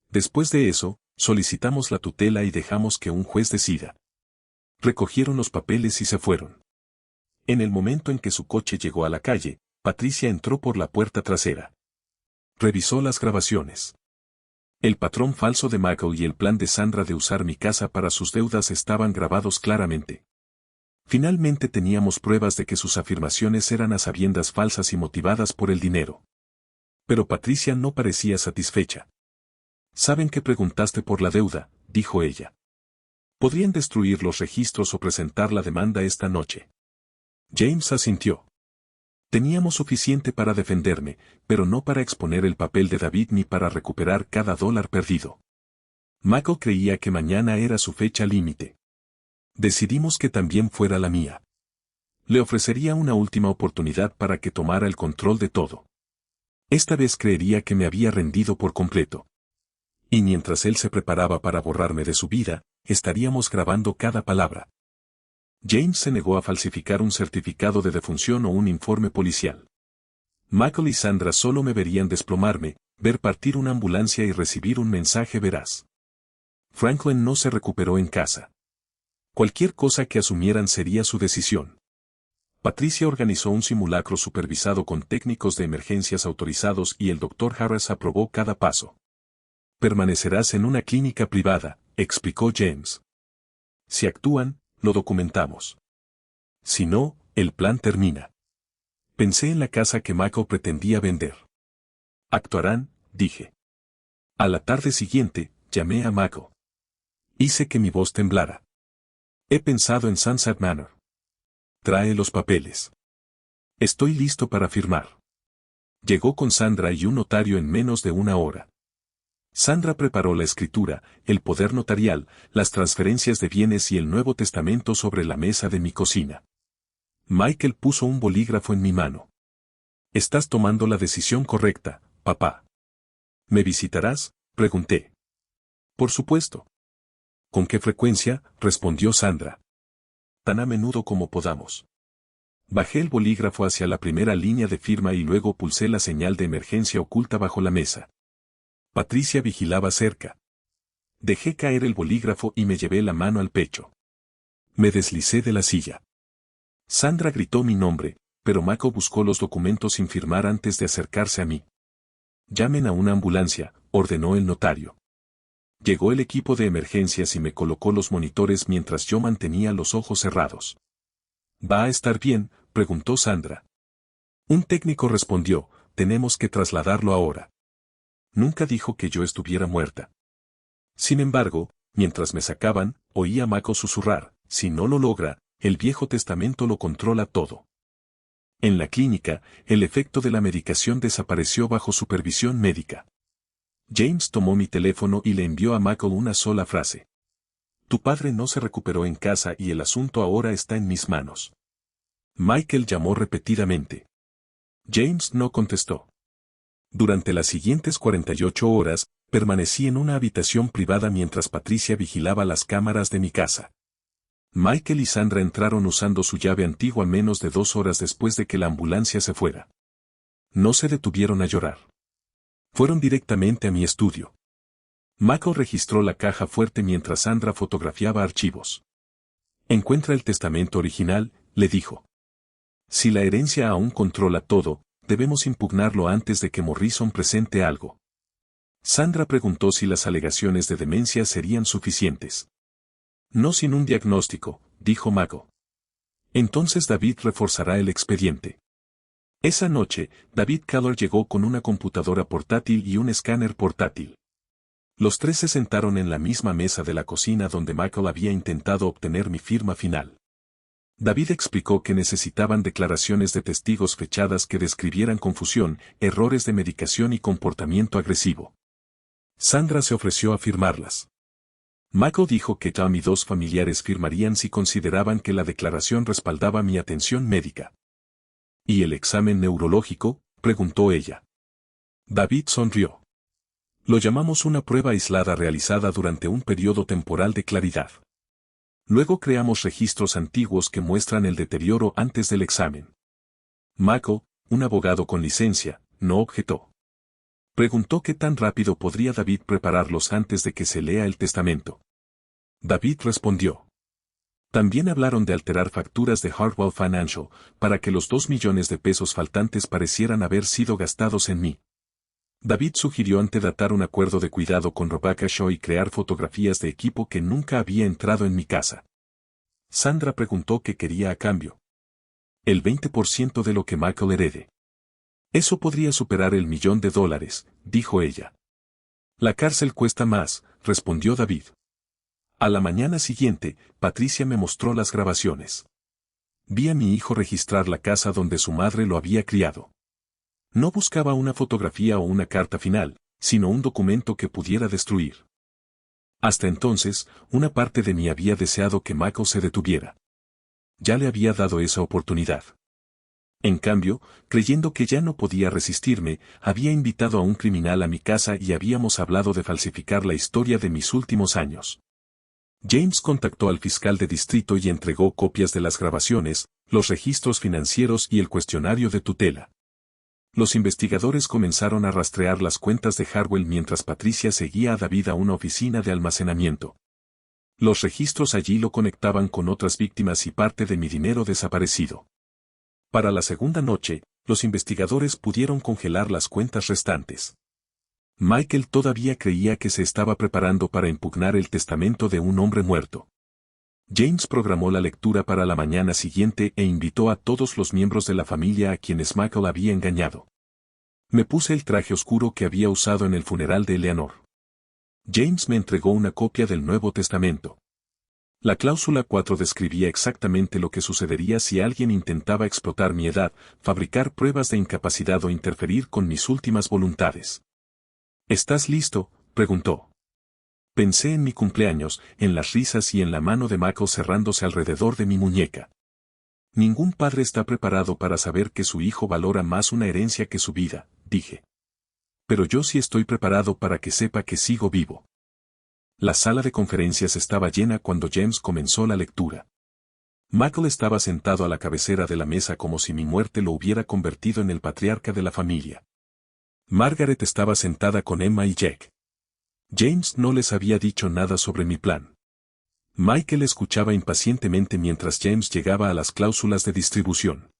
Después de eso, solicitamos la tutela y dejamos que un juez decida. Recogieron los papeles y se fueron. En el momento en que su coche llegó a la calle, Patricia entró por la puerta trasera. Revisó las grabaciones. El patrón falso de Michael y el plan de Sandra de usar mi casa para sus deudas estaban grabados claramente. Finalmente teníamos pruebas de que sus afirmaciones eran a sabiendas falsas y motivadas por el dinero. Pero Patricia no parecía satisfecha. «Saben que preguntaste por la deuda», dijo ella. «Podrían destruir los registros o presentar la demanda esta noche». James asintió. Teníamos suficiente para defenderme, pero no para exponer el papel de David ni para recuperar cada dólar perdido. Michael creía que mañana era su fecha límite. Decidimos que también fuera la mía. Le ofrecería una última oportunidad para que tomara el control de todo. Esta vez creería que me había rendido por completo. Y mientras él se preparaba para borrarme de su vida, estaríamos grabando cada palabra. James se negó a falsificar un certificado de defunción o un informe policial. Michael y Sandra solo me verían desplomarme, ver partir una ambulancia y recibir un mensaje veraz. Franklin no se recuperó en casa. Cualquier cosa que asumieran sería su decisión. Patricia organizó un simulacro supervisado con técnicos de emergencias autorizados y el Dr. Harris aprobó cada paso. Permanecerás en una clínica privada, explicó James. Si actúan, lo documentamos. Si no, el plan termina. Pensé en la casa que Michael pretendía vender. Actuarán, dije. A la tarde siguiente, llamé a Michael. Hice que mi voz temblara. He pensado en Sunset Manor. Trae los papeles. Estoy listo para firmar. Llegó con Sandra y un notario en menos de una hora. Sandra preparó la escritura, el poder notarial, las transferencias de bienes y el Nuevo Testamento sobre la mesa de mi cocina. Michael puso un bolígrafo en mi mano. Estás tomando la decisión correcta, papá. ¿Me visitarás?, pregunté. Por supuesto. ¿Con qué frecuencia?, respondió Sandra. Tan a menudo como podamos. Bajé el bolígrafo hacia la primera línea de firma y luego pulsé la señal de emergencia oculta bajo la mesa. Patricia vigilaba cerca. Dejé caer el bolígrafo y me llevé la mano al pecho. Me deslicé de la silla. Sandra gritó mi nombre, pero Michael buscó los documentos sin firmar antes de acercarse a mí. Llamen a una ambulancia, ordenó el notario. Llegó el equipo de emergencias y me colocó los monitores mientras yo mantenía los ojos cerrados. ¿Va a estar bien?, preguntó Sandra. Un técnico respondió, tenemos que trasladarlo ahora. Nunca dijo que yo estuviera muerta. Sin embargo, mientras me sacaban, oí a Michael susurrar, si no lo logra, el Viejo Testamento lo controla todo. En la clínica, el efecto de la medicación desapareció bajo supervisión médica. James tomó mi teléfono y le envió a Michael una sola frase. Tu padre no se recuperó en casa y el asunto ahora está en mis manos. Michael llamó repetidamente. James no contestó. Durante las siguientes 48 horas, permanecí en una habitación privada mientras Patricia vigilaba las cámaras de mi casa. Michael y Sandra entraron usando su llave antigua menos de 2 horas después de que la ambulancia se fuera. No se detuvieron a llorar. Fueron directamente a mi estudio. Michael registró la caja fuerte mientras Sandra fotografiaba archivos. Encuentra el testamento original, le dijo. Si la herencia aún controla todo, debemos impugnarlo antes de que Morrison presente algo. Sandra preguntó si las alegaciones de demencia serían suficientes. No sin un diagnóstico, dijo Michael. Entonces David reforzará el expediente. Esa noche, David Keller llegó con una computadora portátil y un escáner portátil. Los tres se sentaron en la misma mesa de la cocina donde Michael había intentado obtener mi firma final. David explicó que necesitaban declaraciones de testigos fechadas que describieran confusión, errores de medicación y comportamiento agresivo. Sandra se ofreció a firmarlas. Michael dijo que Tom y 2 familiares firmarían si consideraban que la declaración respaldaba mi atención médica. ¿Y el examen neurológico?, preguntó ella. David sonrió. Lo llamamos una prueba aislada realizada durante un periodo temporal de claridad. Luego creamos registros antiguos que muestran el deterioro antes del examen. Michael, un abogado con licencia, no objetó. Preguntó qué tan rápido podría David prepararlos antes de que se lea el testamento. David respondió. También hablaron de alterar facturas de Hartwell Financial, para que los 2 millones de pesos faltantes parecieran haber sido gastados en mí. David sugirió antedatar un acuerdo de cuidado con Rebecca Shaw y crear fotografías de equipo que nunca había entrado en mi casa. Sandra preguntó qué quería a cambio. El 20% de lo que Michael herede. Eso podría superar el $1.000.000, dijo ella. La cárcel cuesta más, respondió David. A la mañana siguiente, Patricia me mostró las grabaciones. Vi a mi hijo registrar la casa donde su madre lo había criado. No buscaba una fotografía o una carta final, sino un documento que pudiera destruir. Hasta entonces, una parte de mí había deseado que Michael se detuviera. Ya le había dado esa oportunidad. En cambio, creyendo que ya no podía resistirme, había invitado a un criminal a mi casa y habíamos hablado de falsificar la historia de mis últimos años. James contactó al fiscal de distrito y entregó copias de las grabaciones, los registros financieros y el cuestionario de tutela. Los investigadores comenzaron a rastrear las cuentas de Hartwell mientras Patricia seguía a David a una oficina de almacenamiento. Los registros allí lo conectaban con otras víctimas y parte de mi dinero desaparecido. Para la segunda noche, los investigadores pudieron congelar las cuentas restantes. Michael todavía creía que se estaba preparando para impugnar el testamento de un hombre muerto. James programó la lectura para la mañana siguiente e invitó a todos los miembros de la familia a quienes Michael había engañado. Me puse el traje oscuro que había usado en el funeral de Eleanor. James me entregó una copia del Nuevo Testamento. La cláusula 4 describía exactamente lo que sucedería si alguien intentaba explotar mi edad, fabricar pruebas de incapacidad o interferir con mis últimas voluntades. ¿Estás listo?, preguntó. Pensé en mi cumpleaños, en las risas y en la mano de Michael cerrándose alrededor de mi muñeca. Ningún padre está preparado para saber que su hijo valora más una herencia que su vida, dije. Pero yo sí estoy preparado para que sepa que sigo vivo. La sala de conferencias estaba llena cuando James comenzó la lectura. Michael estaba sentado a la cabecera de la mesa como si mi muerte lo hubiera convertido en el patriarca de la familia. Margaret estaba sentada con Emma y Jack. James no les había dicho nada sobre mi plan. Michael escuchaba impacientemente mientras James llegaba a las cláusulas de distribución.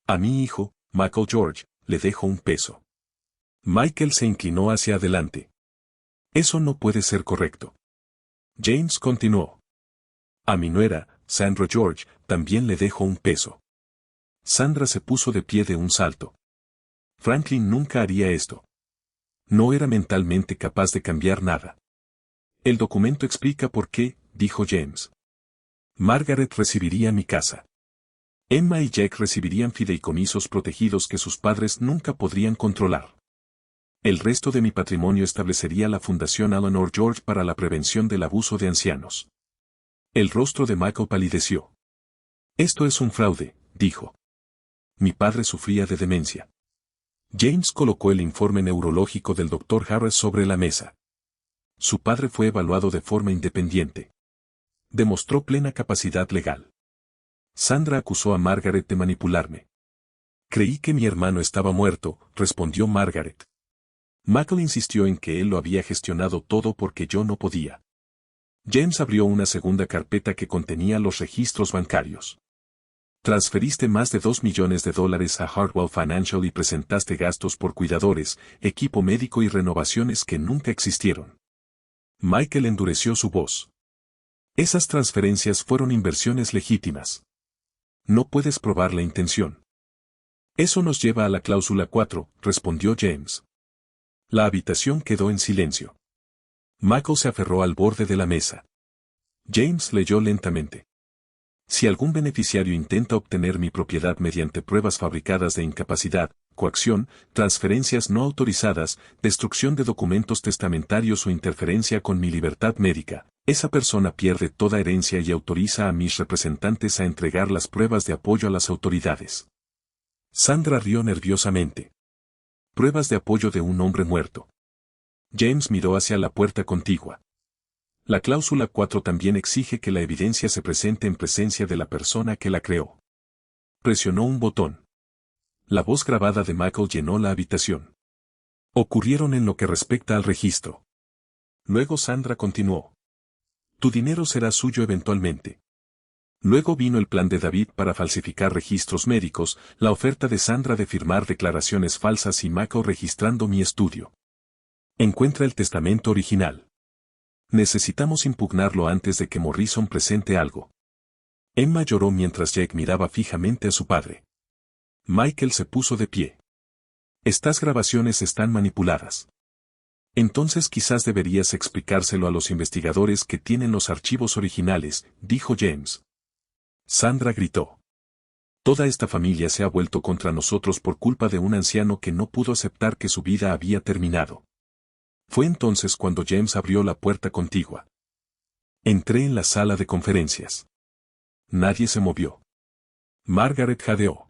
A mi hijo, Michael George, le dejo $1. Michael se inclinó hacia adelante. Eso no puede ser correcto. James continuó. A mi nuera, Sandra George, también le dejo $1. Sandra se puso de pie de un salto. Franklin nunca haría esto. No era mentalmente capaz de cambiar nada. El documento explica por qué, dijo James. Margaret recibiría mi casa. Emma y Jack recibirían fideicomisos protegidos que sus padres nunca podrían controlar. El resto de mi patrimonio establecería la Fundación Eleanor George para la prevención del abuso de ancianos. El rostro de Michael palideció. Esto es un fraude, dijo. Mi padre sufría de demencia. James colocó el informe neurológico del Dr. Harris sobre la mesa. Su padre fue evaluado de forma independiente. Demostró plena capacidad legal. Sandra acusó a Margaret de manipularme. Creí que mi hermano estaba muerto, respondió Margaret. Michael insistió en que él lo había gestionado todo porque yo no podía. James abrió una segunda carpeta que contenía los registros bancarios. Transferiste más de $2 millones a Hartwell Financial y presentaste gastos por cuidadores, equipo médico y renovaciones que nunca existieron. Michael endureció su voz. Esas transferencias fueron inversiones legítimas. No puedes probar la intención. Eso nos lleva a la cláusula 4, respondió James. La habitación quedó en silencio. Michael se aferró al borde de la mesa. James leyó lentamente. Si algún beneficiario intenta obtener mi propiedad mediante pruebas fabricadas de incapacidad, coacción, transferencias no autorizadas, destrucción de documentos testamentarios o interferencia con mi libertad médica, esa persona pierde toda herencia y autoriza a mis representantes a entregar las pruebas de apoyo a las autoridades. Sandra rió nerviosamente. Pruebas de apoyo de un hombre muerto. James miró hacia la puerta contigua. La cláusula 4 también exige que la evidencia se presente en presencia de la persona que la creó. Presionó un botón. La voz grabada de Michael llenó la habitación. Ocurrieron en lo que respecta al registro. Luego Sandra continuó. Tu dinero será suyo eventualmente. Luego vino el plan de David para falsificar registros médicos, la oferta de Sandra de firmar declaraciones falsas y Michael registrando mi estudio. Encuentra el testamento original. Necesitamos impugnarlo antes de que Morrison presente algo. Emma lloró mientras Jake miraba fijamente a su padre. Michael se puso de pie. Estas grabaciones están manipuladas. Entonces quizás deberías explicárselo a los investigadores que tienen los archivos originales, dijo James. Sandra gritó. Toda esta familia se ha vuelto contra nosotros por culpa de un anciano que no pudo aceptar que su vida había terminado. Fue entonces cuando James abrió la puerta contigua. Entré en la sala de conferencias. Nadie se movió. Margaret jadeó.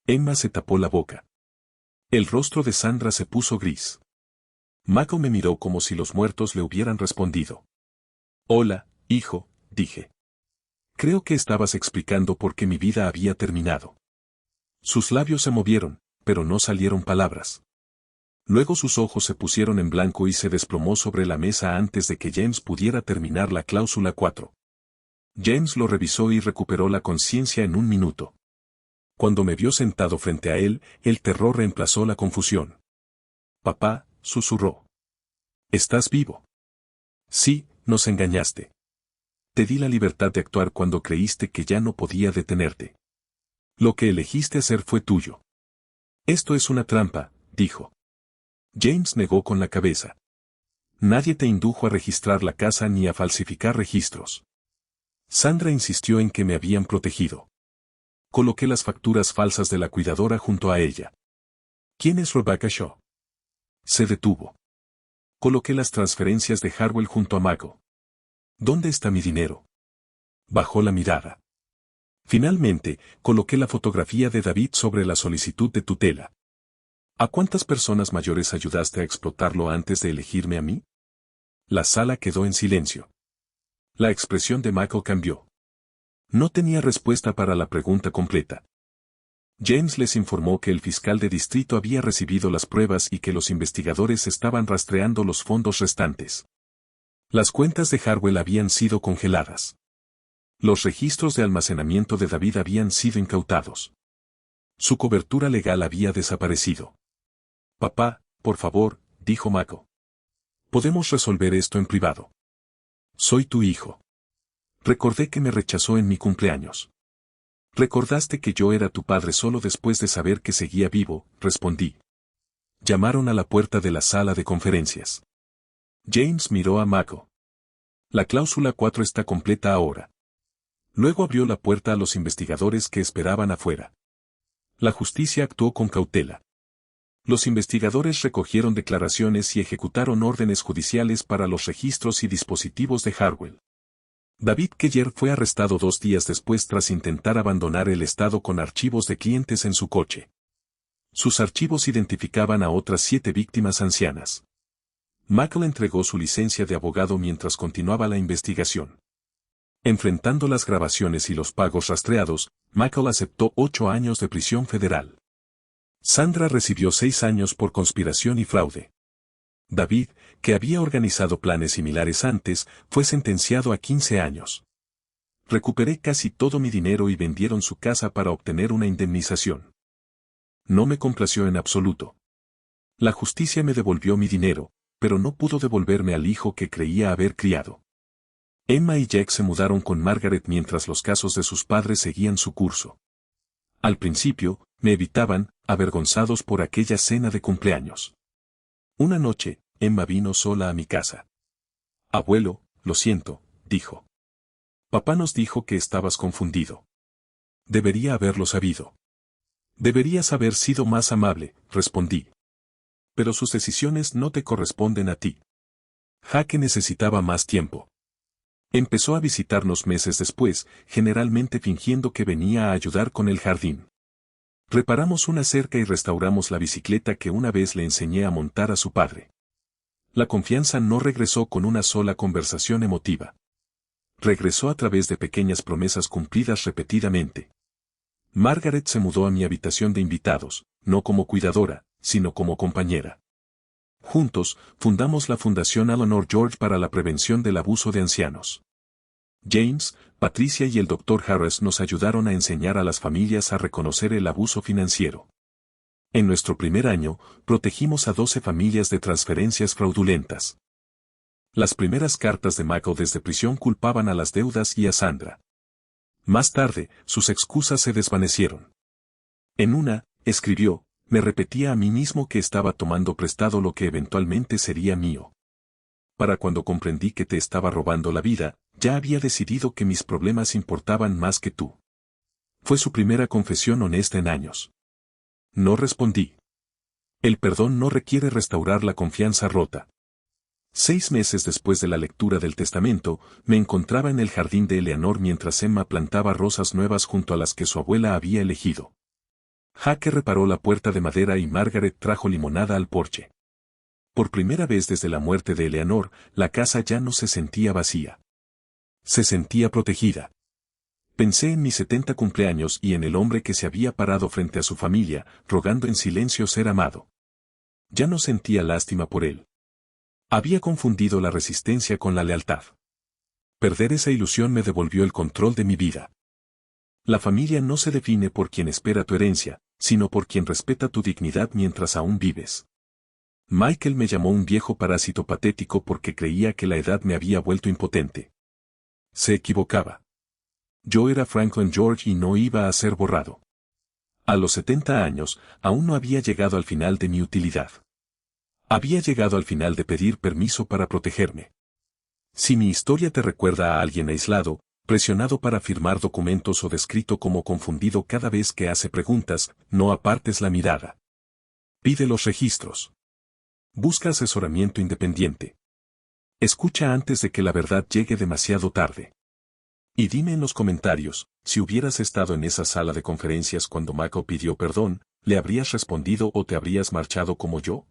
Emma se tapó la boca. El rostro de Sandra se puso gris. Michael me miró como si los muertos le hubieran respondido. Hola, hijo, dije. Creo que estabas explicando por qué mi vida había terminado. Sus labios se movieron, pero no salieron palabras. Luego sus ojos se pusieron en blanco y se desplomó sobre la mesa antes de que James pudiera terminar la cláusula 4. James lo revisó y recuperó la conciencia en un minuto. Cuando me vio sentado frente a él, el terror reemplazó la confusión. Papá, susurró. ¿Estás vivo? Sí, nos engañaste. Te di la libertad de actuar cuando creíste que ya no podía detenerte. Lo que elegiste hacer fue tuyo. Esto es una trampa, dijo. James negó con la cabeza. Nadie te indujo a registrar la casa ni a falsificar registros. Sandra insistió en que me habían protegido. Coloqué las facturas falsas de la cuidadora junto a ella. ¿Quién es Rebecca Shaw? Se detuvo. Coloqué las transferencias de Harwell junto a Mago. ¿Dónde está mi dinero? Bajó la mirada. Finalmente, coloqué la fotografía de David sobre la solicitud de tutela. ¿A cuántas personas mayores ayudaste a explotarlo antes de elegirme a mí? La sala quedó en silencio. La expresión de Michael cambió. No tenía respuesta para la pregunta completa. James les informó que el fiscal de distrito había recibido las pruebas y que los investigadores estaban rastreando los fondos restantes. Las cuentas de Harwell habían sido congeladas. Los registros de almacenamiento de David habían sido incautados. Su cobertura legal había desaparecido. Papá, por favor, dijo Mako. Podemos resolver esto en privado. Soy tu hijo. Recordé que me rechazó en mi cumpleaños. Recordaste que yo era tu padre solo después de saber que seguía vivo, respondí. Llamaron a la puerta de la sala de conferencias. James miró a Mako. La cláusula 4 está completa ahora. Luego abrió la puerta a los investigadores que esperaban afuera. La justicia actuó con cautela. Los investigadores recogieron declaraciones y ejecutaron órdenes judiciales para los registros y dispositivos de Harwell. David Keller fue arrestado 2 días después tras intentar abandonar el estado con archivos de clientes en su coche. Sus archivos identificaban a otras 7 víctimas ancianas. Michael entregó su licencia de abogado mientras continuaba la investigación. Enfrentando las grabaciones y los pagos rastreados, Michael aceptó 8 años de prisión federal. Sandra recibió 6 años por conspiración y fraude. David, que había organizado planes similares antes, fue sentenciado a 15 años. Recuperé casi todo mi dinero y vendieron su casa para obtener una indemnización. No me complació en absoluto. La justicia me devolvió mi dinero, pero no pudo devolverme al hijo que creía haber criado. Emma y Jack se mudaron con Margaret mientras los casos de sus padres seguían su curso. Al principio, me evitaban, avergonzados por aquella cena de cumpleaños. Una noche, Emma vino sola a mi casa. Abuelo, lo siento, dijo. Papá nos dijo que estabas confundido. Debería haberlo sabido. Deberías haber sido más amable, respondí. Pero sus decisiones no te corresponden a ti. Jaque necesitaba más tiempo. Empezó a visitarnos meses después, generalmente fingiendo que venía a ayudar con el jardín. Reparamos una cerca y restauramos la bicicleta que una vez le enseñé a montar a su padre. La confianza no regresó con una sola conversación emotiva. Regresó a través de pequeñas promesas cumplidas repetidamente. Margaret se mudó a mi habitación de invitados, no como cuidadora, sino como compañera. Juntos, fundamos la Fundación Eleanor George para la prevención del abuso de ancianos. James, Patricia y el Dr. Harris nos ayudaron a enseñar a las familias a reconocer el abuso financiero. En nuestro primer año, protegimos a 12 familias de transferencias fraudulentas. Las primeras cartas de Michael desde prisión culpaban a las deudas y a Sandra. Más tarde, sus excusas se desvanecieron. En una, escribió, me repetía a mí mismo que estaba tomando prestado lo que eventualmente sería mío. Para cuando comprendí que te estaba robando la vida, ya había decidido que mis problemas importaban más que tú. Fue su primera confesión honesta en años. No respondí. El perdón no requiere restaurar la confianza rota. 6 meses después de la lectura del testamento, me encontraba en el jardín de Eleanor mientras Emma plantaba rosas nuevas junto a las que su abuela había elegido. Jake reparó la puerta de madera y Margaret trajo limonada al porche. Por primera vez desde la muerte de Eleanor, la casa ya no se sentía vacía. Se sentía protegida. Pensé en mi 70 cumpleaños y en el hombre que se había parado frente a su familia, rogando en silencio ser amado. Ya no sentía lástima por él. Había confundido la resistencia con la lealtad. Perder esa ilusión me devolvió el control de mi vida. La familia no se define por quien espera tu herencia, sino por quien respeta tu dignidad mientras aún vives. Michael me llamó un viejo parásito patético porque creía que la edad me había vuelto impotente. Se equivocaba. Yo era Franklin George y no iba a ser borrado. A los 70 años, aún no había llegado al final de mi utilidad. Había llegado al final de pedir permiso para protegerme. Si mi historia te recuerda a alguien aislado, presionado para firmar documentos o descrito como confundido cada vez que hace preguntas, no apartes la mirada. Pide los registros. Busca asesoramiento independiente. Escucha antes de que la verdad llegue demasiado tarde. Y dime en los comentarios, si hubieras estado en esa sala de conferencias cuando Michael pidió perdón, ¿le habrías respondido o te habrías marchado como yo?